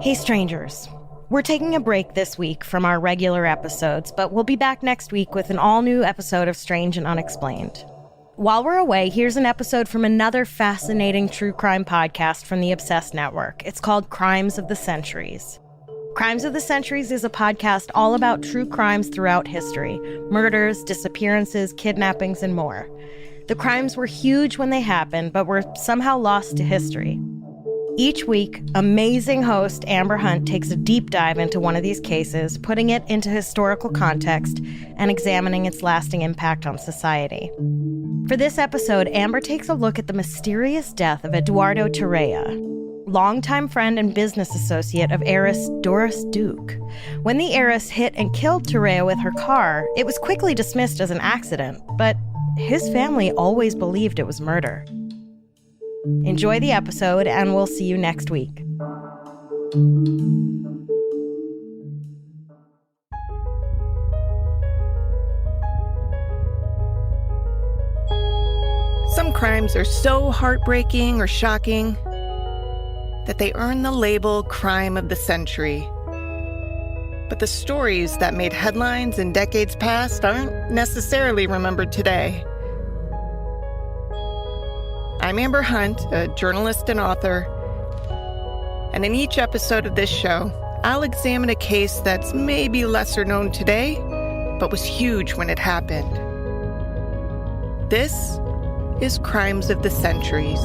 Hey, strangers. We're taking a break this week from our regular episodes, but we'll be back next week with an all-new episode of Strange and Unexplained. While we're away, here's an episode from another fascinating true crime podcast from the Obsessed Network. It's called Crimes of the Centuries. Crimes of the Centuries is a podcast all about true crimes throughout history. Murders, disappearances, kidnappings, and more. The crimes were huge when they happened, but were somehow lost to history. Each week, amazing host Amber Hunt takes a deep dive into one of these cases, putting it into historical context and examining its lasting impact on society. For this episode, Amber takes a look at the mysterious death of Eduardo Tirella, longtime friend and business associate of heiress Doris Duke. When the heiress hit and killed Tirella with her car, it was quickly dismissed as an accident, but his family always believed it was murder. Enjoy the episode, and we'll see you next week. Some crimes are so heartbreaking or shocking that they earn the label Crime of the Century. But the stories that made headlines in decades past aren't necessarily remembered today. I'm Amber Hunt, a journalist and author, and in each episode of this show, I'll examine a case that's maybe lesser known today, but was huge when it happened. This is Crimes of the Centuries.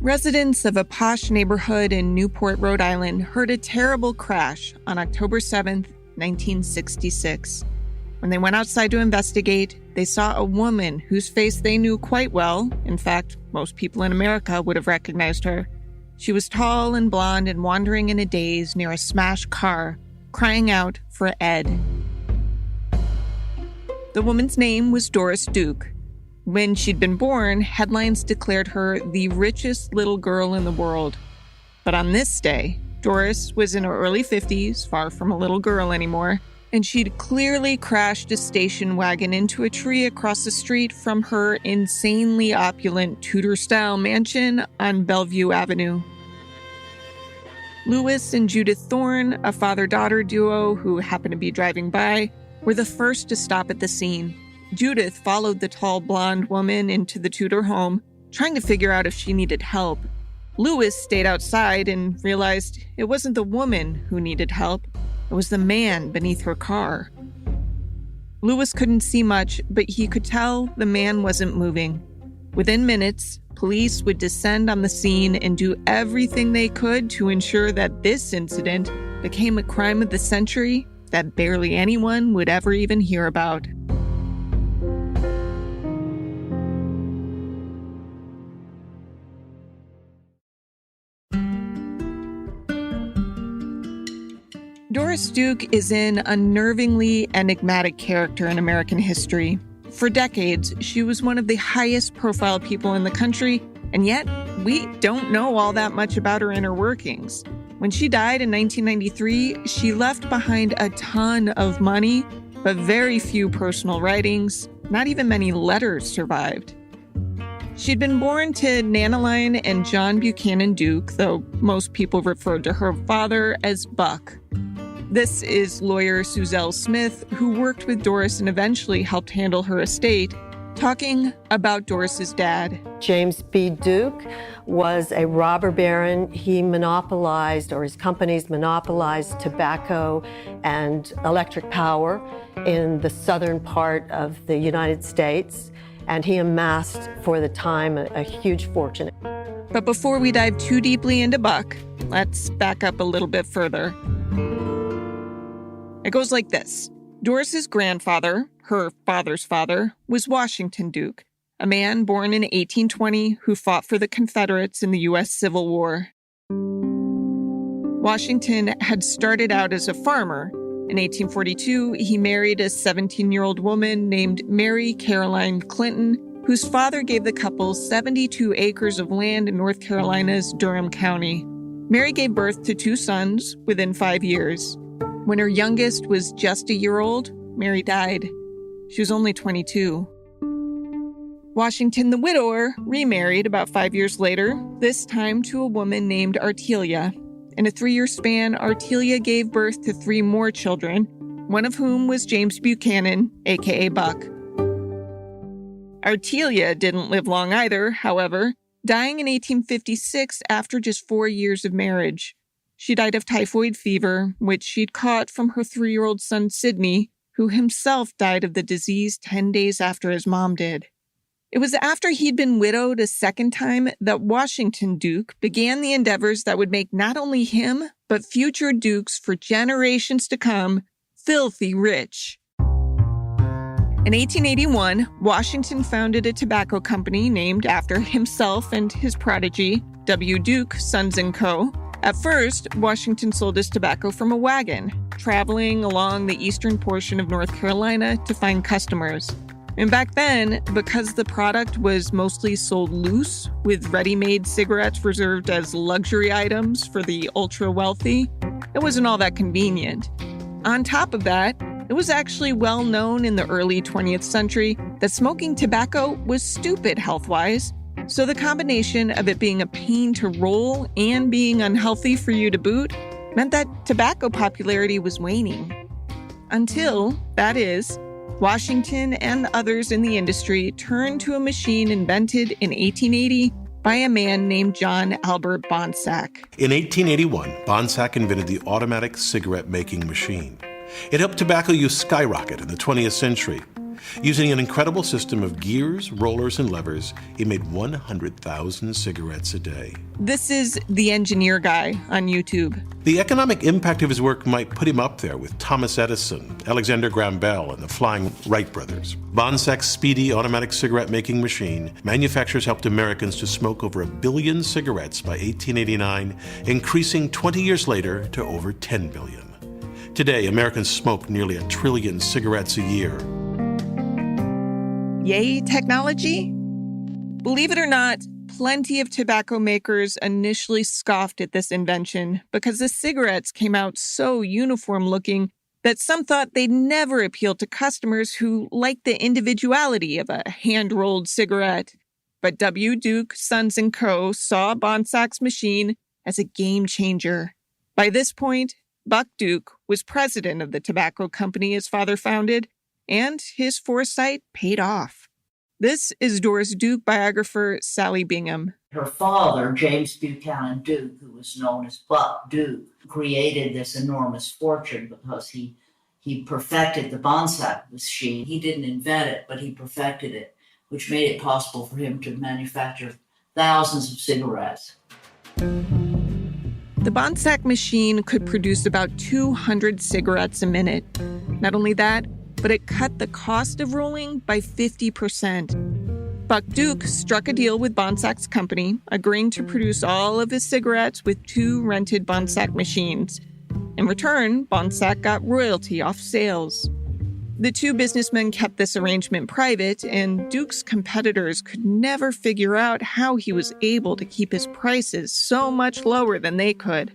Residents of a posh neighborhood in Newport, Rhode Island heard a terrible crash on October 7th, 1966. When they went outside to investigate, they saw a woman whose face they knew quite well. In fact, most people in America would have recognized her. She was tall and blonde and wandering in a daze near a smashed car, crying out for Ed. The woman's name was Doris Duke. When she'd been born, headlines declared her the richest little girl in the world. But on this day, Doris was in her early 50s, far from a little girl anymore, and she'd clearly crashed a station wagon into a tree across the street from her insanely opulent Tudor-style mansion on Bellevue Avenue. Louis and Judith Thorne, a father-daughter duo who happened to be driving by, were the first to stop at the scene. Judith followed the tall blonde woman into the Tudor home, trying to figure out if she needed help. Louis stayed outside and realized it wasn't the woman who needed help, it was the man beneath her car. Louis couldn't see much, but he could tell the man wasn't moving. Within minutes, police would descend on the scene and do everything they could to ensure that this incident became a crime of the century that barely anyone would ever even hear about. Doris Duke is an unnervingly enigmatic character in American history. For decades, she was one of the highest profile people in the country, and yet we don't know all that much about her inner workings. When she died in 1993, she left behind a ton of money, but very few personal writings. Not even many letters survived. She'd been born to Nanaline and John Buchanan Duke, though most people referred to her father as Buck. This is lawyer Suzelle Smith, who worked with Doris and eventually helped handle her estate, talking about Doris's dad. James B. Duke was a robber baron. He monopolized, or his companies monopolized, tobacco and electric power in the southern part of the United States, and he amassed, for the time, a huge fortune. But before we dive too deeply into Buck, let's back up a little bit further. It goes like this. Doris's grandfather, her father's father, was Washington Duke, a man born in 1820 who fought for the Confederates in the U.S. Civil War. Washington had started out as a farmer. In 1842, he married a 17-year-old woman named Mary Caroline Clinton, whose father gave the couple 72 acres of land in North Carolina's Durham County. Mary gave birth to 2 sons within 5 years. When her youngest was just a year old, Mary died. She was only 22. Washington the widower remarried about 5 years later, this time to a woman named Artelia. In a 3-year span, Artelia gave birth to 3 more children, one of whom was James Buchanan, aka Buck. Artelia didn't live long either, however, dying in 1856 after just 4 years of marriage. She died of typhoid fever, which she'd caught from her 3-year-old son Sidney, who himself died of the disease 10 days after his mom did. It was after he'd been widowed a second time that Washington Duke began the endeavors that would make not only him, but future dukes for generations to come filthy rich. In 1881, Washington founded a tobacco company named after himself and his prodigy, W. Duke, Sons & Co. At first, Washington sold his tobacco from a wagon, traveling along the eastern portion of North Carolina to find customers. And back then, because the product was mostly sold loose, with ready-made cigarettes reserved as luxury items for the ultra-wealthy, it wasn't all that convenient. On top of that, it was actually well known in the early 20th century that smoking tobacco was stupid health-wise, so the combination of it being a pain to roll and being unhealthy for you to boot meant that tobacco popularity was waning. Until, that is, Washington and others in the industry turned to a machine invented in 1880 by a man named John Albert Bonsack. In 1881, Bonsack invented the automatic cigarette-making machine. It helped tobacco use skyrocket in the 20th century. Using an incredible system of gears, rollers, and levers, he made 100,000 cigarettes a day. This is The Engineer Guy on YouTube. The economic impact of his work might put him up there with Thomas Edison, Alexander Graham Bell, and the Flying Wright brothers. Bonsack's speedy automatic cigarette-making machine manufacturers helped Americans to smoke over 1 billion cigarettes by 1889, increasing 20 years later to over 10 billion. Today, Americans smoke nearly 1 trillion cigarettes a year. Yay, technology? Believe it or not, plenty of tobacco makers initially scoffed at this invention because the cigarettes came out so uniform looking that some thought they'd never appeal to customers who liked the individuality of a hand-rolled cigarette. But W. Duke, Sons & Co. saw Bonsack's machine as a game changer. By this point, Buck Duke was president of the tobacco company his father founded, and his foresight paid off. This is Doris Duke biographer Sally Bingham. Her father, James Buchanan Duke, who was known as Buck Duke, created this enormous fortune because he perfected the Bonsack machine. He didn't invent it, but he perfected it, which made it possible for him to manufacture thousands of cigarettes. The Bonsack machine could produce about 200 cigarettes a minute. Not only that, but it cut the cost of rolling by 50%. Buck Duke struck a deal with Bonsack's company, agreeing to produce all of his cigarettes with 2 rented Bonsack machines. In return, Bonsack got royalty off sales. The 2 businessmen kept this arrangement private, and Duke's competitors could never figure out how he was able to keep his prices so much lower than they could.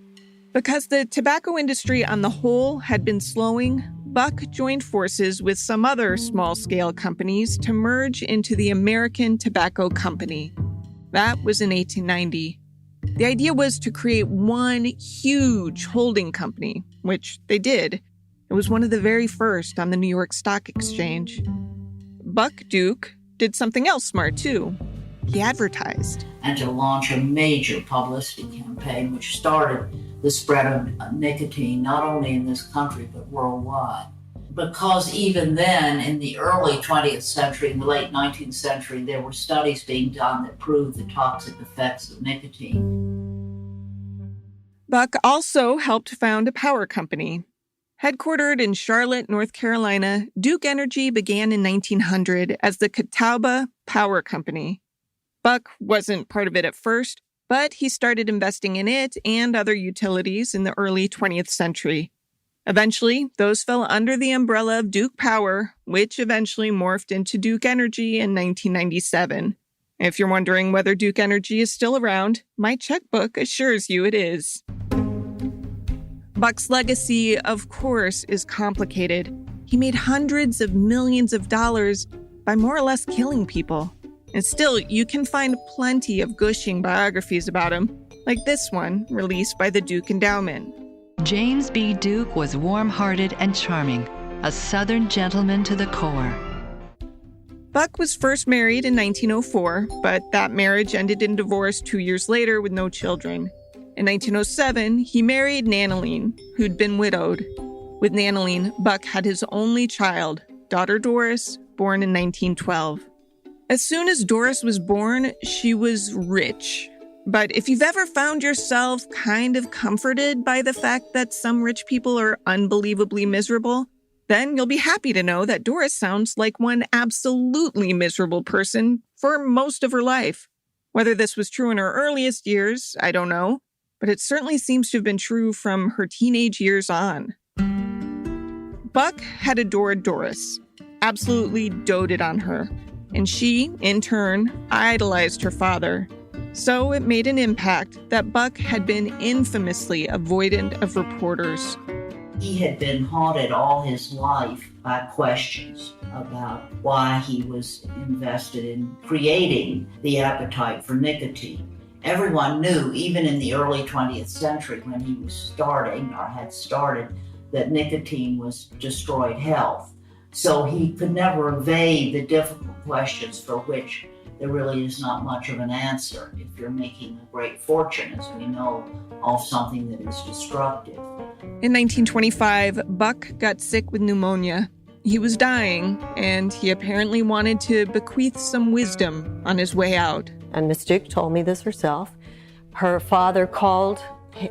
Because the tobacco industry on the whole had been slowing, Buck joined forces with some other small-scale companies to merge into the American Tobacco Company. That was in 1890. The idea was to create one huge holding company, which they did. It was one of the very first on the New York Stock Exchange. Buck Duke did something else smart, too. He advertised. And to launch a major publicity campaign which started the spread of nicotine, not only in this country, but worldwide. Because even then, in the early 20th century, in the late 19th century, there were studies being done that proved the toxic effects of nicotine. Buck also helped found a power company. Headquartered in Charlotte, North Carolina, Duke Energy began in 1900 as the Catawba Power Company. Buck wasn't part of it at first, but he started investing in it and other utilities in the early 20th century. Eventually, those fell under the umbrella of Duke Power, which eventually morphed into Duke Energy in 1997. If you're wondering whether Duke Energy is still around, my checkbook assures you it is. Buck's legacy, of course, is complicated. He made hundreds of millions of dollars by more or less killing people. And still, you can find plenty of gushing biographies about him, like this one released by the Duke Endowment. James B. Duke was warm-hearted and charming, a Southern gentleman to the core. Buck was first married in 1904, but that marriage ended in divorce 2 years later with no children. In 1907, he married Nanaline, who'd been widowed. With Nanaline, Buck had his only child, daughter Doris, born in 1912. As soon as Doris was born, she was rich. But if you've ever found yourself kind of comforted by the fact that some rich people are unbelievably miserable, then you'll be happy to know that Doris sounds like one absolutely miserable person for most of her life. Whether this was true in her earliest years, I don't know, but it certainly seems to have been true from her teenage years on. Buck had adored Doris, absolutely doted on her, and she, in turn, idolized her father. So it made an impact that Buck had been infamously avoidant of reporters. He had been haunted all his life by questions about why he was invested in creating the appetite for nicotine. Everyone knew, even in the early 20th century when he was starting or had started, that nicotine destroyed health. So he could never evade the difficult questions for which there really is not much of an answer if you're making a great fortune, as we know, off something that is destructive. In 1925, Buck got sick with pneumonia. He was dying, and he apparently wanted to bequeath some wisdom on his way out. And Miss Duke told me this herself. Her father called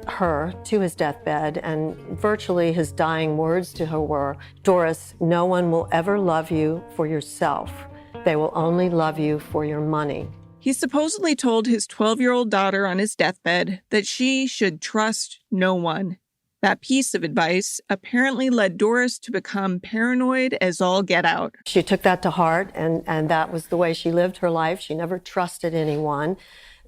her to his deathbed, and virtually his dying words to her were, "Doris, no one will ever love you for yourself. They will only love you for your money." He supposedly told his 12-year-old daughter on his deathbed that she should trust no one. That piece of advice apparently led Doris to become paranoid as all get out. She took that to heart, and that was the way she lived her life. She never trusted anyone.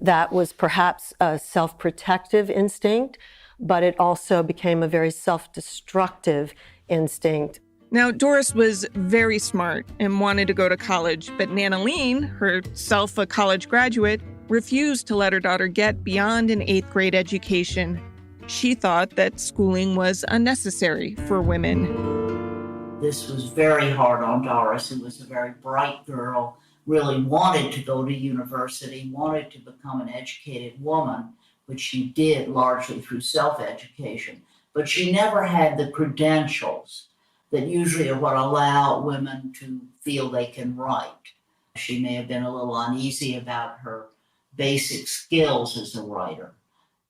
That was perhaps a self-protective instinct, but it also became a very self-destructive instinct. Now, Doris was very smart and wanted to go to college, but Nanaline, herself a college graduate, refused to let her daughter get beyond an 8th grade education. She thought that schooling was unnecessary for women. This was very hard on Doris, who was a very bright girl, really wanted to go to university, wanted to become an educated woman, which she did largely through self-education. But she never had the credentials that usually are what allow women to feel they can write. She may have been a little uneasy about her basic skills as a writer.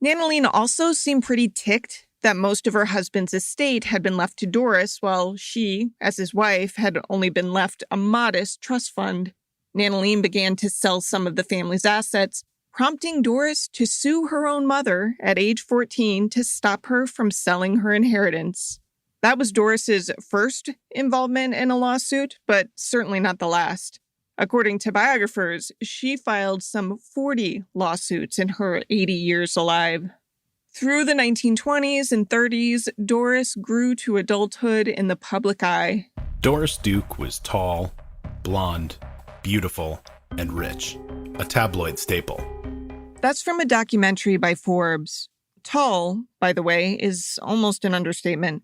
Nanaline also seemed pretty ticked that most of her husband's estate had been left to Doris, while she, as his wife, had only been left a modest trust fund. Nanaline began to sell some of the family's assets, prompting Doris to sue her own mother at age 14 to stop her from selling her inheritance. That was Doris's first involvement in a lawsuit, but certainly not the last. According to biographers, she filed some 40 lawsuits in her 80 years alive. Through the 1920s and 30s, Doris grew to adulthood in the public eye. Doris Duke was tall, blonde, beautiful, and rich. A tabloid staple. That's from a documentary by Forbes. Tall, by the way, is almost an understatement.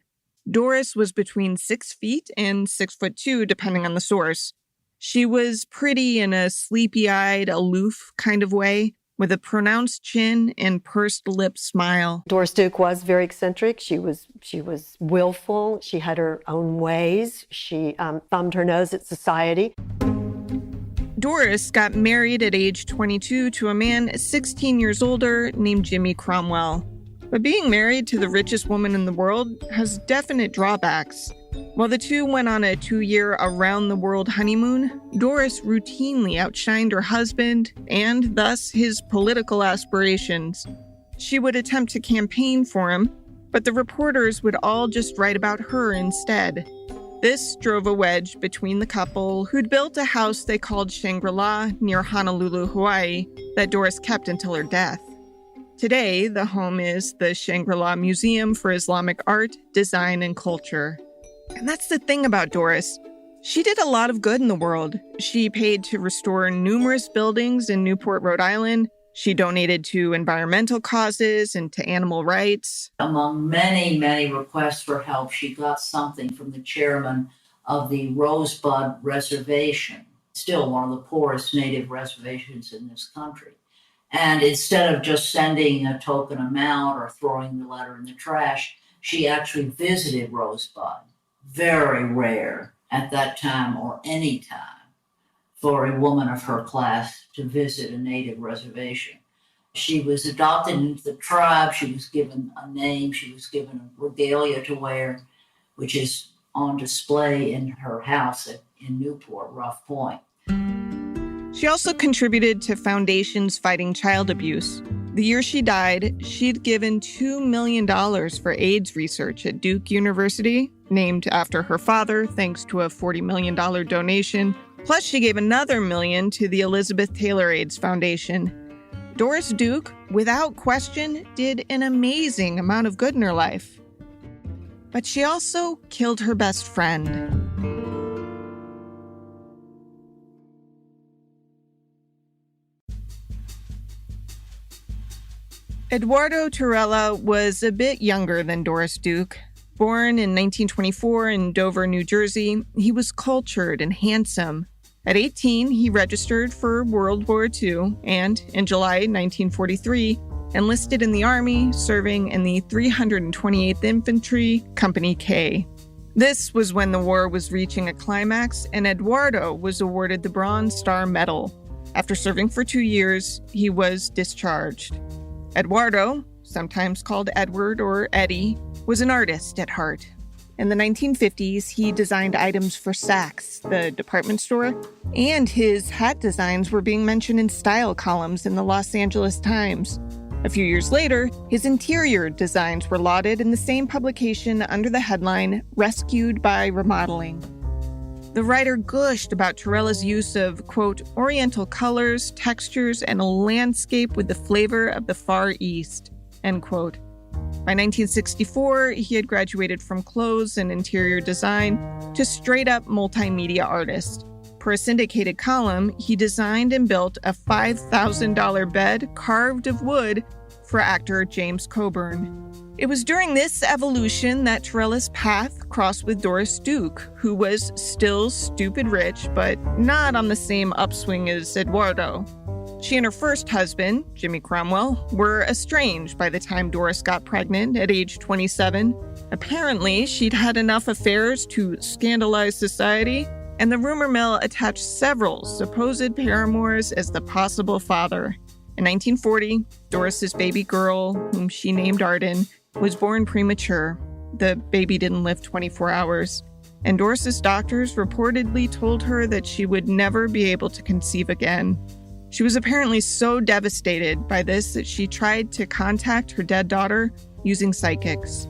Doris was between 6 feet and 6'2", depending on the source. She was pretty in a sleepy-eyed, aloof kind of way, with a pronounced chin and pursed lip smile. Doris Duke was very eccentric. She was willful. She had her own ways. She thumbed her nose at society. Doris got married at age 22 to a man 16 years older named Jimmy Cromwell. But being married to the richest woman in the world has definite drawbacks. While the two went on a 2-year around-the-world honeymoon, Doris routinely outshined her husband and thus his political aspirations. She would attempt to campaign for him, but the reporters would all just write about her instead. This drove a wedge between the couple, who'd built a house they called Shangri-La near Honolulu, Hawaii, that Doris kept until her death. Today, the home is the Shangri-La Museum for Islamic Art, Design, and Culture. And that's the thing about Doris. She did a lot of good in the world. She paid to restore numerous buildings in Newport, Rhode Island. She donated to environmental causes and to animal rights. Among many, many requests for help, she got something from the chairman of the Rosebud Reservation, still one of the poorest native reservations in this country. And instead of just sending a token amount or throwing the letter in the trash, she actually visited Rosebud. Very rare at that time or any time for a woman of her class to visit a native reservation. She was adopted into the tribe. She was given a name. She was given a regalia to wear, which is on display in her house in Newport, Rough Point. She also contributed to foundations fighting child abuse. The year she died, she'd given $2 million for AIDS research at Duke University, named after her father, thanks to a $40 million donation. Plus, she gave another $1 million to the Elizabeth Taylor AIDS Foundation. Doris Duke, without question, did an amazing amount of good in her life. But she also killed her best friend. Eduardo Tirella was a bit younger than Doris Duke. Born in 1924 in Dover, New Jersey, he was cultured and handsome. At 18, he registered for World War II and, in July 1943, enlisted in the Army, serving in the 328th Infantry, Company K. This was when the war was reaching a climax, and Eduardo was awarded the Bronze Star Medal. After serving for 2 years, he was discharged. Eduardo, sometimes called Edward or Eddie, was an artist at heart. In the 1950s, he designed items for Saks, the department store, and his hat designs were being mentioned in style columns in the Los Angeles Times. A few years later, his interior designs were lauded in the same publication under the headline, "Rescued by Remodeling." The writer gushed about Tirella's use of, quote, oriental colors, textures, and a landscape with the flavor of the Far East, end quote. By 1964, he had graduated from clothes and interior design to straight-up multimedia artist. Per a syndicated column, he designed and built a $5,000 bed carved of wood for actor James Coburn. It was during this evolution that Tirella's path crossed with Doris Duke, who was still stupid rich, but not on the same upswing as Eduardo. She and her first husband, Jimmy Cromwell, were estranged by the time Doris got pregnant at age 27. Apparently, she'd had enough affairs to scandalize society, and the rumor mill attached several supposed paramours as the possible father. In 1940, Doris's baby girl, whom she named Arden, was born premature. The baby didn't live 24 hours, and Doris's doctors reportedly told her that she would never be able to conceive again. She was apparently so devastated by this that she tried to contact her dead daughter using psychics.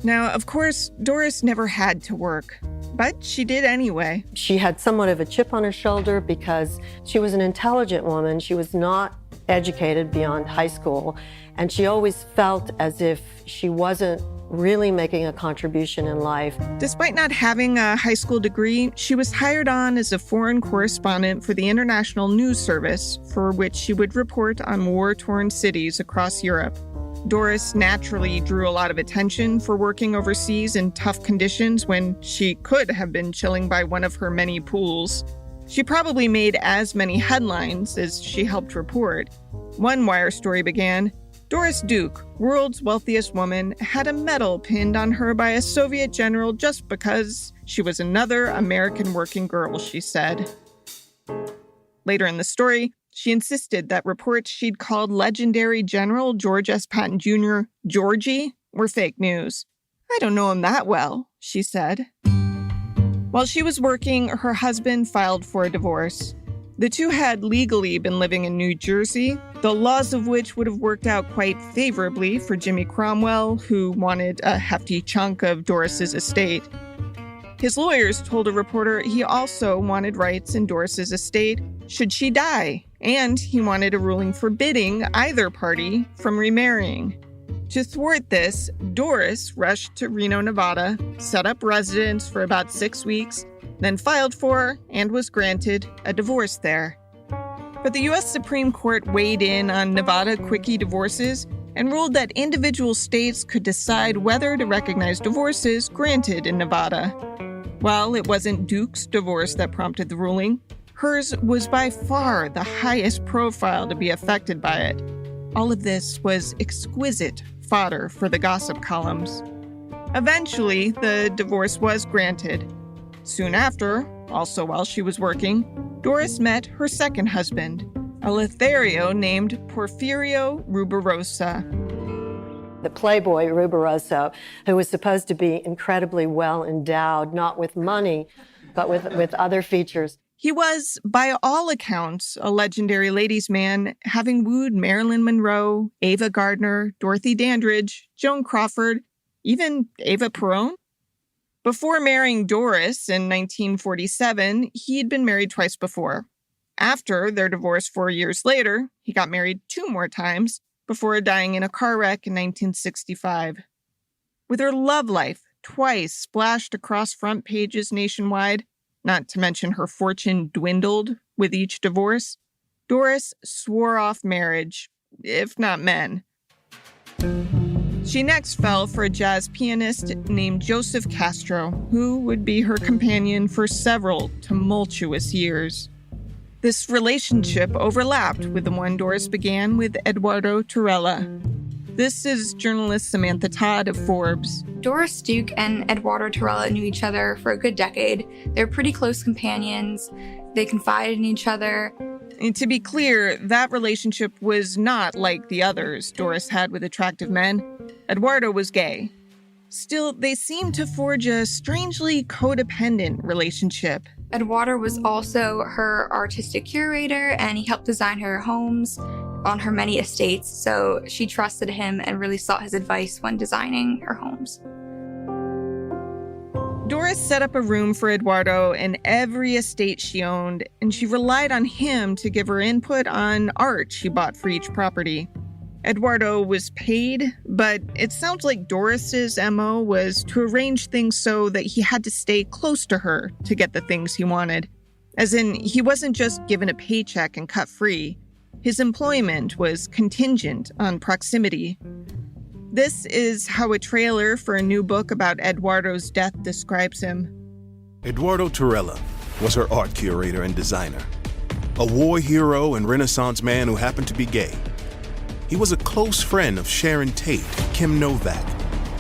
Now, of course, Doris never had to work, but she did anyway. She had somewhat of a chip on her shoulder because she was an intelligent woman. She was not educated beyond high school, and she always felt as if she wasn't really making a contribution in life. Despite not having a high school degree, she was hired on as a foreign correspondent for the International News Service, for which she would report on war-torn cities across Europe. Doris naturally drew a lot of attention for working overseas in tough conditions when she could have been chilling by one of her many pools. She probably made as many headlines as she helped report. One wire story began, Doris Duke, world's wealthiest woman, had a medal pinned on her by a Soviet general just because she was another American working girl, she said. Later in the story, she insisted that reports she'd called legendary General George S. Patton Jr. Georgie were fake news. I don't know him that well, she said. While she was working, her husband filed for a divorce. The two had legally been living in New Jersey, the laws of which would have worked out quite favorably for Jimmy Cromwell, who wanted a hefty chunk of Doris's estate. His lawyers told a reporter he also wanted rights in Doris's estate should she die, and he wanted a ruling forbidding either party from remarrying. To thwart this, Doris rushed to Reno, Nevada, set up residence for about 6 weeks, then filed for and was granted a divorce there. But the U.S. Supreme Court weighed in on Nevada quickie divorces and ruled that individual states could decide whether to recognize divorces granted in Nevada. While it wasn't Duke's divorce that prompted the ruling, hers was by far the highest profile to be affected by it. All of this was exquisite fodder for the gossip columns. Eventually, the divorce was granted. Soon after, also while she was working, Doris met her second husband, a Lothario named Porfirio Rubirosa. The playboy Rubirosa, who was supposed to be incredibly well endowed, not with money, but with other features. He was, by all accounts, a legendary ladies' man, having wooed Marilyn Monroe, Ava Gardner, Dorothy Dandridge, Joan Crawford, even Eva Peron. Before marrying Doris in 1947, he'd been married twice before. After their divorce 4 years later, he got married 2 more times before dying in a car wreck in 1965. With her love life twice splashed across front pages nationwide, not to mention her fortune dwindled with each divorce, Doris swore off marriage, if not men. She next fell for a jazz pianist named Joseph Castro, who would be her companion for several tumultuous years. This relationship overlapped with the one Doris began with Eduardo Tirella. This is journalist Samantha Todd of Forbes. Doris Duke and Eduardo Tirella knew each other for a good decade. They were pretty close companions. They confided in each other. And to be clear, that relationship was not like the others Doris had with attractive men. Eduardo was gay. Still, they seemed to forge a strangely codependent relationship. Eduardo was also her artistic curator, and he helped design her homes on her many estates, so she trusted him and really sought his advice when designing her homes. Doris set up a room for Eduardo in every estate she owned, and she relied on him to give her input on art she bought for each property. Eduardo was paid, but it sounds like Doris's MO was to arrange things so that he had to stay close to her to get the things he wanted. As in, he wasn't just given a paycheck and cut free. His employment was contingent on proximity. This is how a trailer for a new book about Eduardo's death describes him. Eduardo Tirella was her art curator and designer, a war hero and Renaissance man who happened to be gay. He was a close friend of Sharon Tate, Kim Novak,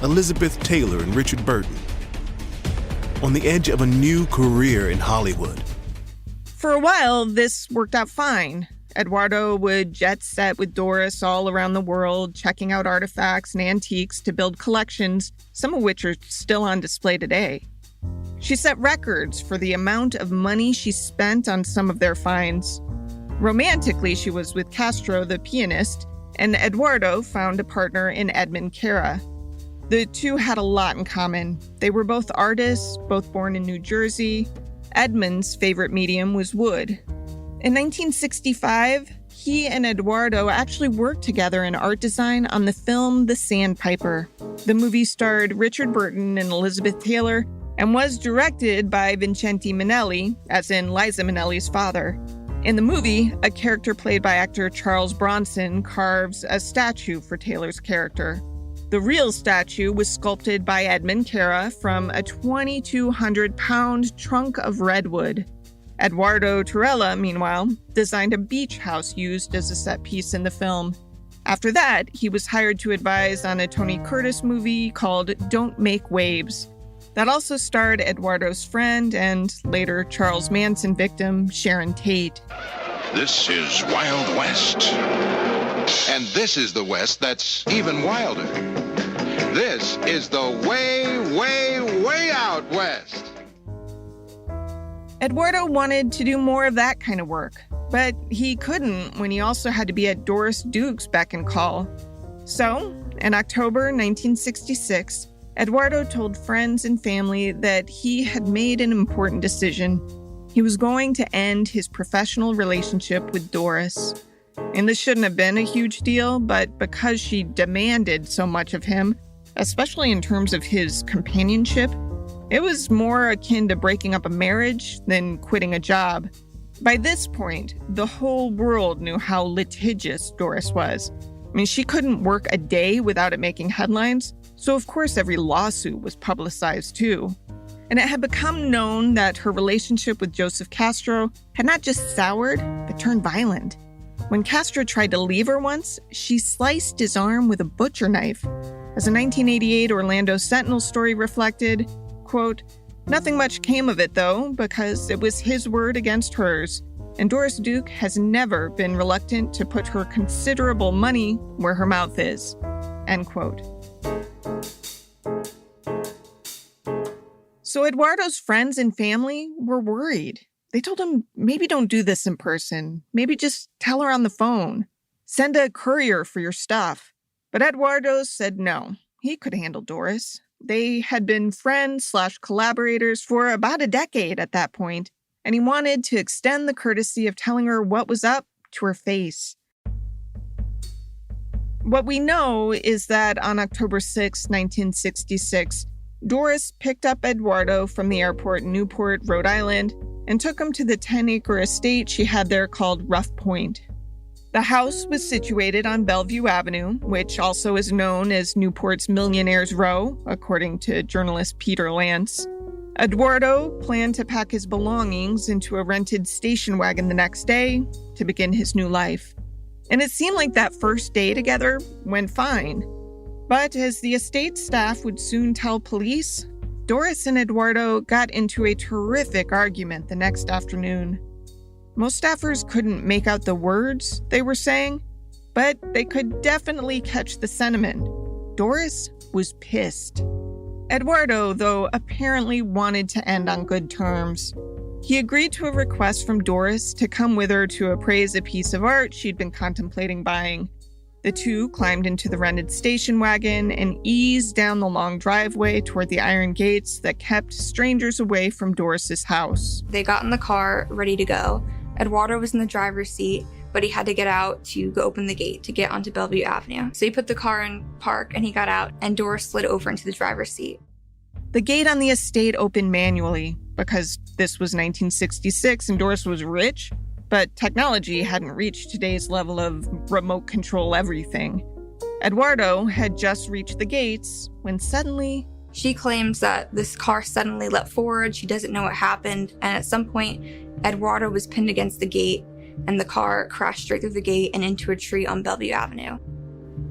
Elizabeth Taylor, and Richard Burton. On the edge of a new career in Hollywood. For a while, this worked out fine. Eduardo would jet set with Doris all around the world, checking out artifacts and antiques to build collections, some of which are still on display today. She set records for the amount of money she spent on some of their finds. Romantically, she was with Castro, the pianist, and Eduardo found a partner in Edmund Cara. The two had a lot in common. They were both artists, both born in New Jersey. Edmund's favorite medium was wood. In 1965, he and Eduardo actually worked together in art design on the film The Sandpiper. The movie starred Richard Burton and Elizabeth Taylor and was directed by Vincente Minnelli, as in Liza Minnelli's father. In the movie, a character played by actor Charles Bronson carves a statue for Taylor's character. The real statue was sculpted by Edmund Cara from a 2,200-pound trunk of redwood. Eduardo Tirella, meanwhile, designed a beach house used as a set piece in the film. After that, he was hired to advise on a Tony Curtis movie called Don't Make Waves. That also starred Eduardo's friend and later Charles Manson victim, Sharon Tate. This is Wild West. And this is the West that's even wilder. This is the way, way, way out West. Eduardo wanted to do more of that kind of work, but he couldn't when he also had to be at Doris Duke's beck and call. So, in October 1966, Eduardo told friends and family that he had made an important decision. He was going to end his professional relationship with Doris. And this shouldn't have been a huge deal, but because she demanded so much of him, especially in terms of his companionship, it was more akin to breaking up a marriage than quitting a job. By this point, the whole world knew how litigious Doris was. I mean, she couldn't work a day without it making headlines, so of course every lawsuit was publicized too. And it had become known that her relationship with Joseph Castro had not just soured, but turned violent. When Castro tried to leave her once, she sliced his arm with a butcher knife. As a 1988 Orlando Sentinel story reflected, quote, "Nothing much came of it, though, because it was his word against hers, and Doris Duke has never been reluctant to put her considerable money where her mouth is," end quote. So Eduardo's friends and family were worried. They told him, maybe don't do this in person. Maybe just tell her on the phone. Send a courier for your stuff. But Eduardo said no. He could handle Doris. They had been friends/collaborators for about a decade at that point, and he wanted to extend the courtesy of telling her what was up to her face. What we know is that on October 6, 1966, Doris picked up Eduardo from the airport in Newport, Rhode Island, and took him to the 10-acre estate she had there called Rough Point. The house was situated on Bellevue Avenue, which also is known as Newport's Millionaire's Row, according to journalist Peter Lance. Eduardo planned to pack his belongings into a rented station wagon the next day to begin his new life. And it seemed like that first day together went fine. But as the estate staff would soon tell police, Doris and Eduardo got into a terrific argument the next afternoon. Most staffers couldn't make out the words they were saying, but they could definitely catch the sentiment. Doris was pissed. Eduardo, though, apparently wanted to end on good terms. He agreed to a request from Doris to come with her to appraise a piece of art she'd been contemplating buying. The two climbed into the rented station wagon and eased down the long driveway toward the iron gates that kept strangers away from Doris's house. They got in the car, ready to go. Eduardo was in the driver's seat, but he had to get out to go open the gate to get onto Bellevue Avenue. So he put the car in park and he got out, and Doris slid over into the driver's seat. The gate on the estate opened manually because this was 1966 and Doris was rich, but technology hadn't reached today's level of remote control everything. Eduardo had just reached the gates when suddenly... She claims that this car suddenly leapt forward. She doesn't know what happened. And at some point, Eduardo was pinned against the gate and the car crashed straight through the gate and into a tree on Bellevue Avenue.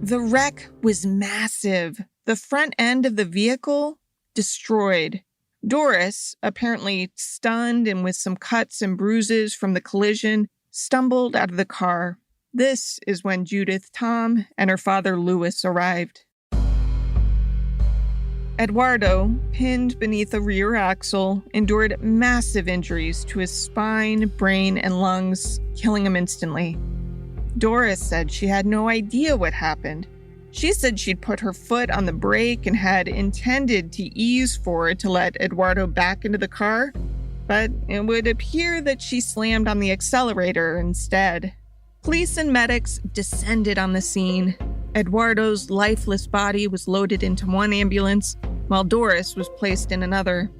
The wreck was massive. The front end of the vehicle destroyed. Doris, apparently stunned and with some cuts and bruises from the collision, stumbled out of the car. This is when Judith, Tom, and her father Louis arrived. Eduardo, pinned beneath a rear axle, endured massive injuries to his spine, brain, and lungs, killing him instantly. Doris said she had no idea what happened. She said she'd put her foot on the brake and had intended to ease forward to let Eduardo back into the car, but it would appear that she slammed on the accelerator instead. Police and medics descended on the scene. Eduardo's lifeless body was loaded into one ambulance, while Doris was placed in another.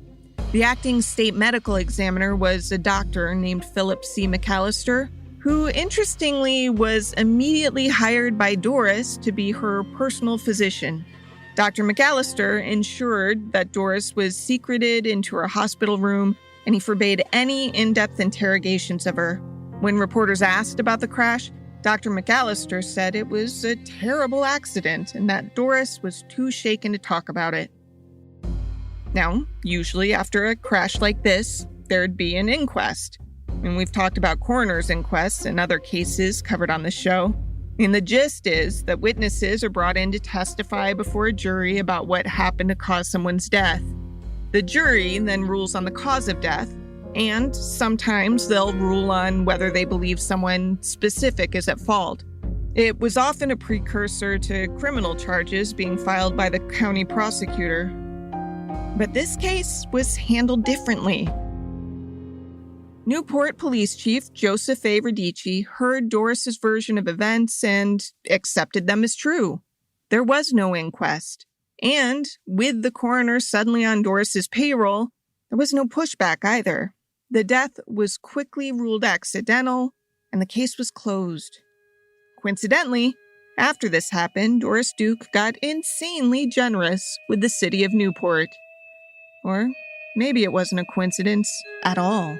The acting state medical examiner was a doctor named Philip C. McAllister, who interestingly was immediately hired by Doris to be her personal physician. Dr. McAllister ensured that Doris was secreted into her hospital room, and he forbade any in-depth interrogations of her. When reporters asked about the crash, Dr. McAllister said it was a terrible accident and that Doris was too shaken to talk about it. Now, usually after a crash like this, there'd be an inquest. And we've talked about coroner's inquests and other cases covered on the show. And the gist is that witnesses are brought in to testify before a jury about what happened to cause someone's death. The jury then rules on the cause of death, and sometimes they'll rule on whether they believe someone specific is at fault. It was often a precursor to criminal charges being filed by the county prosecutor. But this case was handled differently. Newport Police Chief Joseph A. Radici heard Doris's version of events and accepted them as true. There was no inquest. And with the coroner suddenly on Doris's payroll, there was no pushback either. The death was quickly ruled accidental, and the case was closed. Coincidentally, after this happened, Doris Duke got insanely generous with the city of Newport. Or maybe it wasn't a coincidence at all.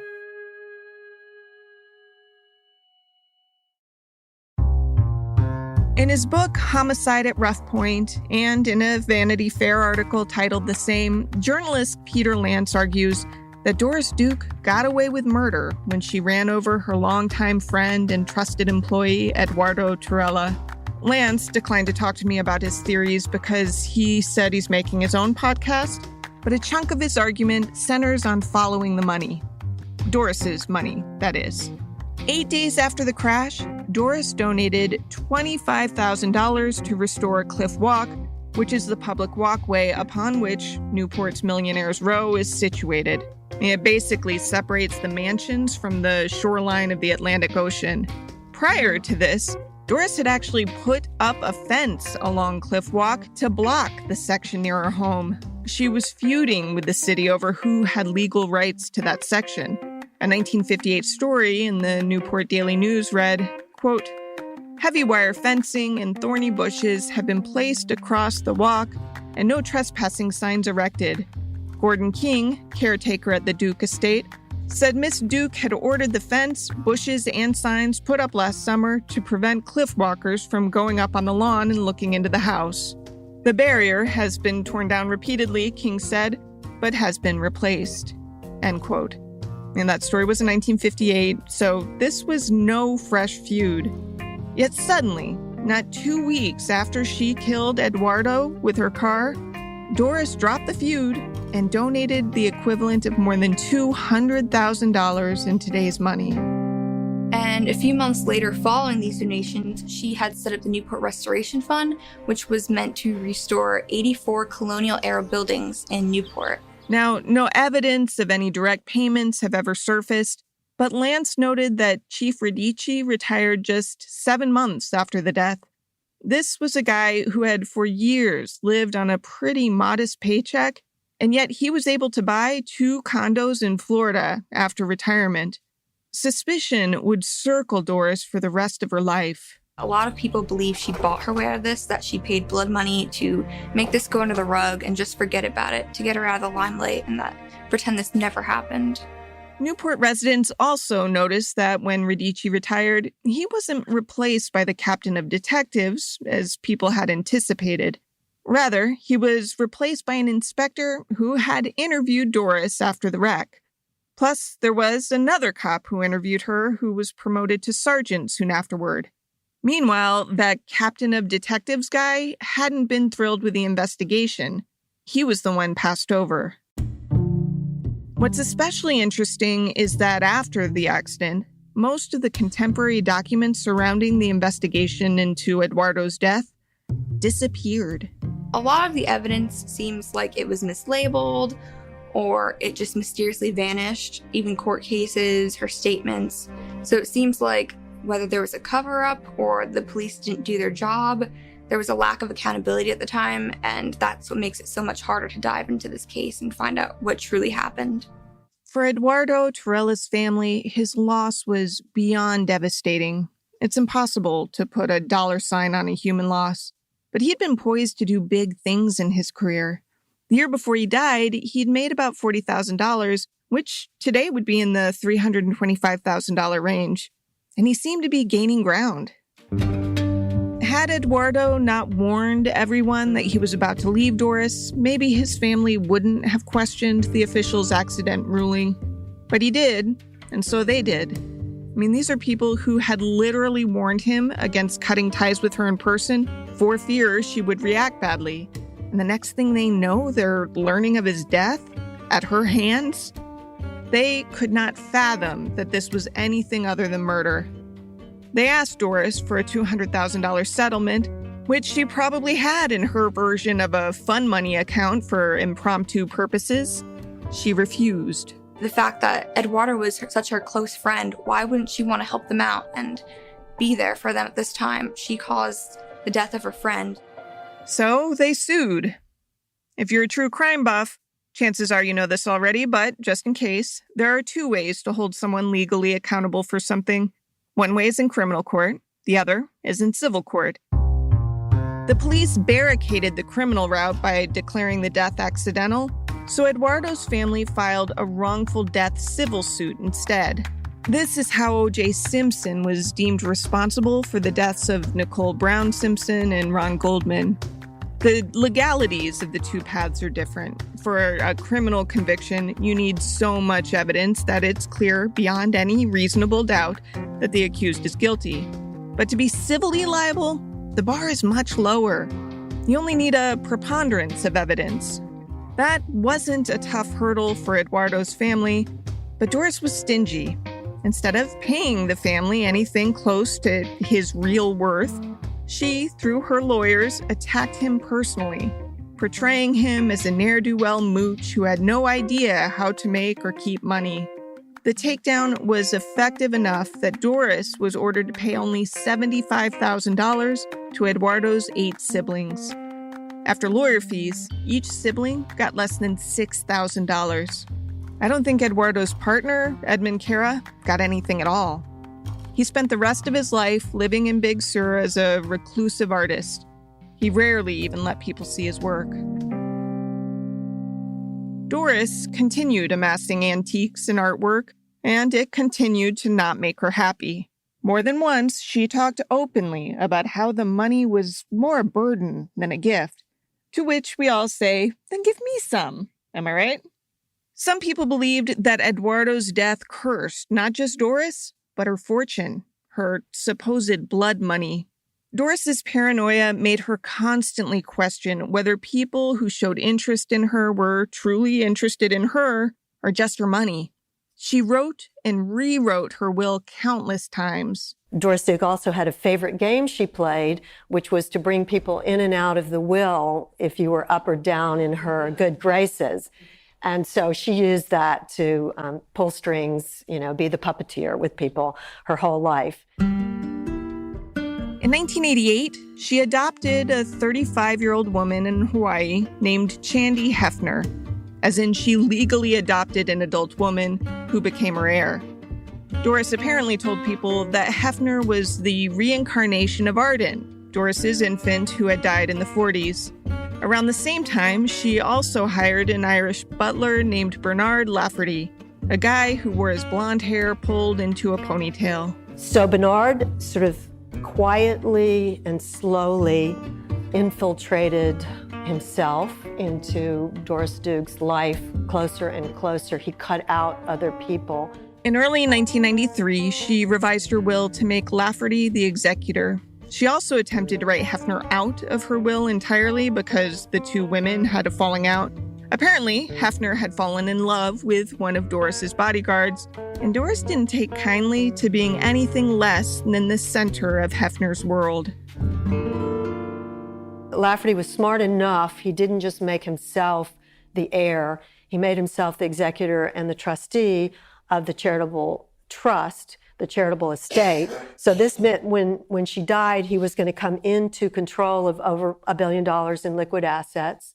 In his book, Homicide at Rough Point, and in a Vanity Fair article titled the same, journalist Peter Lance argues that Doris Duke got away with murder when she ran over her longtime friend and trusted employee, Eduardo Tirella. Lance declined to talk to me about his theories because he said he's making his own podcast, but a chunk of his argument centers on following the money. Doris's money, that is. 8 days after the crash, Doris donated $25,000 to restore Cliff Walk, which is the public walkway upon which Newport's Millionaires Row is situated. It basically separates the mansions from the shoreline of the Atlantic Ocean. Prior to this, Doris had actually put up a fence along Cliff Walk to block the section near her home. She was feuding with the city over who had legal rights to that section. A 1958 story in the Newport Daily News read, quote, "Heavy wire fencing and thorny bushes have been placed across the walk and no trespassing signs erected. Gordon King, caretaker at the Duke estate, said Miss Duke had ordered the fence, bushes, and signs put up last summer to prevent cliff walkers from going up on the lawn and looking into the house. The barrier has been torn down repeatedly," King said, "but has been replaced." End quote. And that story was in 1958, so this was no fresh feud. Yet suddenly, not 2 weeks after she killed Eduardo with her car, Doris dropped the feud and donated the equivalent of more than $200,000 in today's money. And a few months later, following these donations, she had set up the Newport Restoration Fund, which was meant to restore 84 colonial-era buildings in Newport. Now, no evidence of any direct payments have ever surfaced, but Lance noted that Chief Radici retired just 7 months after the death. This was a guy who had for years lived on a pretty modest paycheck, and yet he was able to buy 2 condos in Florida after retirement. Suspicion would circle Doris for the rest of her life. A lot of people believe she bought her way out of this, that she paid blood money to make this go under the rug and just forget about it, to get her out of the limelight and that pretend this never happened. Newport residents also noticed that when Radici retired, he wasn't replaced by the captain of detectives, as people had anticipated. Rather, he was replaced by an inspector who had interviewed Doris after the wreck. Plus, there was another cop who interviewed her who was promoted to sergeant soon afterward. Meanwhile, that captain of detectives guy hadn't been thrilled with the investigation. He was the one passed over. What's especially interesting is that after the accident, most of the contemporary documents surrounding the investigation into Eduardo's death disappeared. A lot of the evidence seems like it was mislabeled or it just mysteriously vanished, even court cases, her statements. So it seems like whether there was a cover-up or the police didn't do their job, there was a lack of accountability at the time, and that's what makes it so much harder to dive into this case and find out what truly happened. For Eduardo Tirella's family, his loss was beyond devastating. It's impossible to put a dollar sign on a human loss, but he'd been poised to do big things in his career. The year before he died, he'd made about $40,000, which today would be in the $325,000 range. And he seemed to be gaining ground. Had Eduardo not warned everyone that he was about to leave Doris, maybe his family wouldn't have questioned the official's accident ruling. But he did, and so they did. I mean, these are people who had literally warned him against cutting ties with her in person for fear she would react badly. And the next thing they know, they're learning of his death at her hands. They could not fathom that this was anything other than murder. They asked Doris for a $200,000 settlement, which she probably had in her version of a fund money account for impromptu purposes. She refused. The fact that Eduardo was such her close friend, why wouldn't she want to help them out and be there for them at this time? She caused the death of her friend. So they sued. If you're a true crime buff, chances are you know this already, but just in case, there are 2 ways to hold someone legally accountable for something. One way is in criminal court, the other is in civil court. The police barricaded the criminal route by declaring the death accidental, so Eduardo's family filed a wrongful death civil suit instead. This is how O.J. Simpson was deemed responsible for the deaths of Nicole Brown Simpson and Ron Goldman. The legalities of the 2 paths are different. For a criminal conviction, you need so much evidence that it's clear beyond any reasonable doubt that the accused is guilty. But to be civilly liable, the bar is much lower. You only need a preponderance of evidence. That wasn't a tough hurdle for Eduardo's family, but Doris was stingy. Instead of paying the family anything close to his real worth, she, through her lawyers, attacked him personally, portraying him as a ne'er-do-well mooch who had no idea how to make or keep money. The takedown was effective enough that Doris was ordered to pay only $75,000 to Eduardo's 8 siblings. After lawyer fees, each sibling got less than $6,000. I don't think Eduardo's partner, Edmund Cara, got anything at all. He spent the rest of his life living in Big Sur as a reclusive artist. He rarely even let people see his work. Doris continued amassing antiques and artwork, and it continued to not make her happy. More than once, she talked openly about how the money was more a burden than a gift. To which we all say, then give me some. Am I right? Some people believed that Eduardo's death cursed not just Doris, but her fortune, her supposed blood money. Doris's paranoia made her constantly question whether people who showed interest in her were truly interested in her or just her money. She wrote and rewrote her will countless times. Doris Duke also had a favorite game she played, which was to bring people in and out of the will if you were up or down in her good graces. And so she used that to pull strings, be the puppeteer with people her whole life. In 1988, she adopted a 35-year-old woman in Hawaii named Chandy Hefner, as in she legally adopted an adult woman who became her heir. Doris apparently told people that Hefner was the reincarnation of Arden, Doris's infant who had died in the 40s. Around the same time, she also hired an Irish butler named Bernard Lafferty, a guy who wore his blonde hair pulled into a ponytail. So Bernard sort of quietly and slowly infiltrated himself into Doris Duke's life closer and closer. He cut out other people. In early 1993, she revised her will to make Lafferty the executor. She also attempted to write Hefner out of her will entirely because the 2 women had a falling out. Apparently, Hefner had fallen in love with one of Doris's bodyguards, and Doris didn't take kindly to being anything less than the center of Hefner's world. Lafferty was smart enough, he didn't just make himself the heir, he made himself the executor and the trustee of the charitable trust, the charitable estate. So this meant when she died, he was going to come into control of over $1 billion in liquid assets.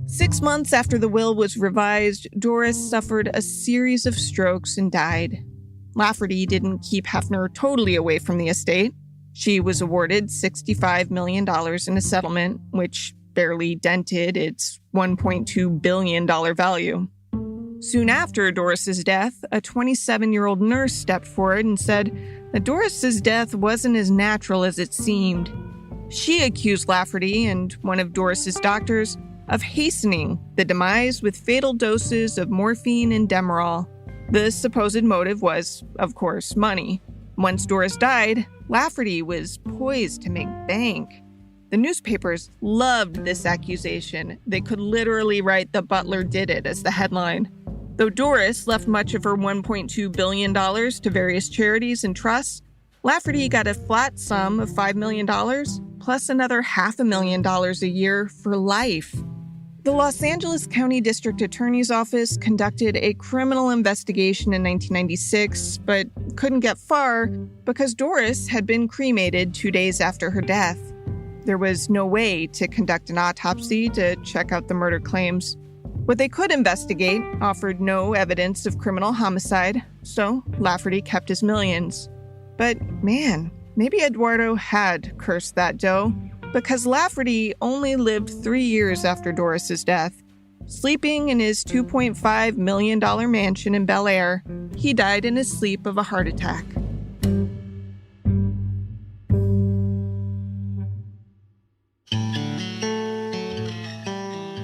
6 months after the will was revised, Doris suffered a series of strokes and died. Lafferty didn't keep Hefner totally away from the estate. She was awarded $65 million in a settlement, which barely dented its $1.2 billion value. Soon after Doris's death, a 27-year-old nurse stepped forward and said that Doris's death wasn't as natural as it seemed. She accused Lafferty and one of Doris's doctors of hastening the demise with fatal doses of morphine and Demerol. The supposed motive was, of course, money. Once Doris died, Lafferty was poised to make bank. The newspapers loved this accusation. They could literally write "The Butler Did It" as the headline. Though Doris left much of her $1.2 billion to various charities and trusts, Lafferty got a flat sum of $5 million, plus another $500,000 a year for life. The Los Angeles County District Attorney's Office conducted a criminal investigation in 1996, but couldn't get far because Doris had been cremated 2 days after her death. There was no way to conduct an autopsy to check out the murder claims. What they could investigate offered no evidence of criminal homicide, so Lafferty kept his millions. But man, maybe Eduardo had cursed that dough, because Lafferty only lived 3 years after Doris's death. Sleeping in his $2.5 million mansion in Bel Air, he died in his sleep of a heart attack.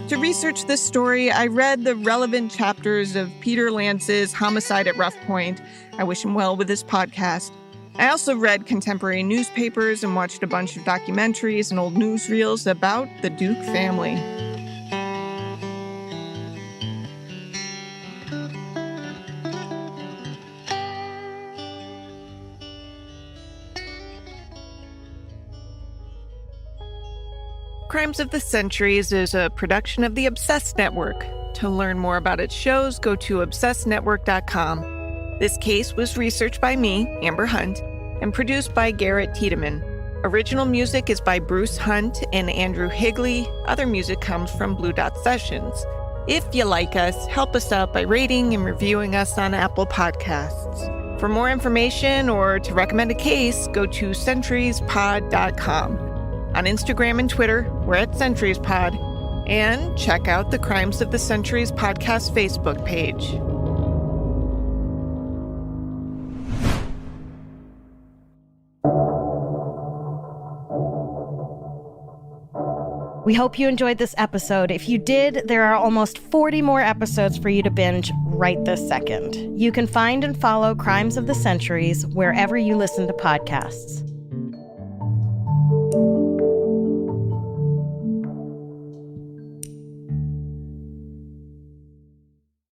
To research this story, I read the relevant chapters of Peter Lance's Homicide at Rough Point. I wish him well with his podcast. I also read contemporary newspapers and watched a bunch of documentaries and old newsreels about the Duke family. Crimes of the Centuries is a production of the Obsessed Network. To learn more about its shows, go to obsessednetwork.com. This case was researched by me, Amber Hunt, and produced by Garrett Tiedemann. Original music is by Bruce Hunt and Andrew Higley. Other music comes from Blue Dot Sessions. If you like us, help us out by rating and reviewing us on Apple Podcasts. For more information or to recommend a case, go to centuriespod.com. On Instagram and Twitter, we're at CenturiesPod. And check out the Crimes of the Centuries podcast Facebook page. We hope you enjoyed this episode. If you did, there are almost 40 more episodes for you to binge right this second. You can find and follow Crimes of the Centuries wherever you listen to podcasts.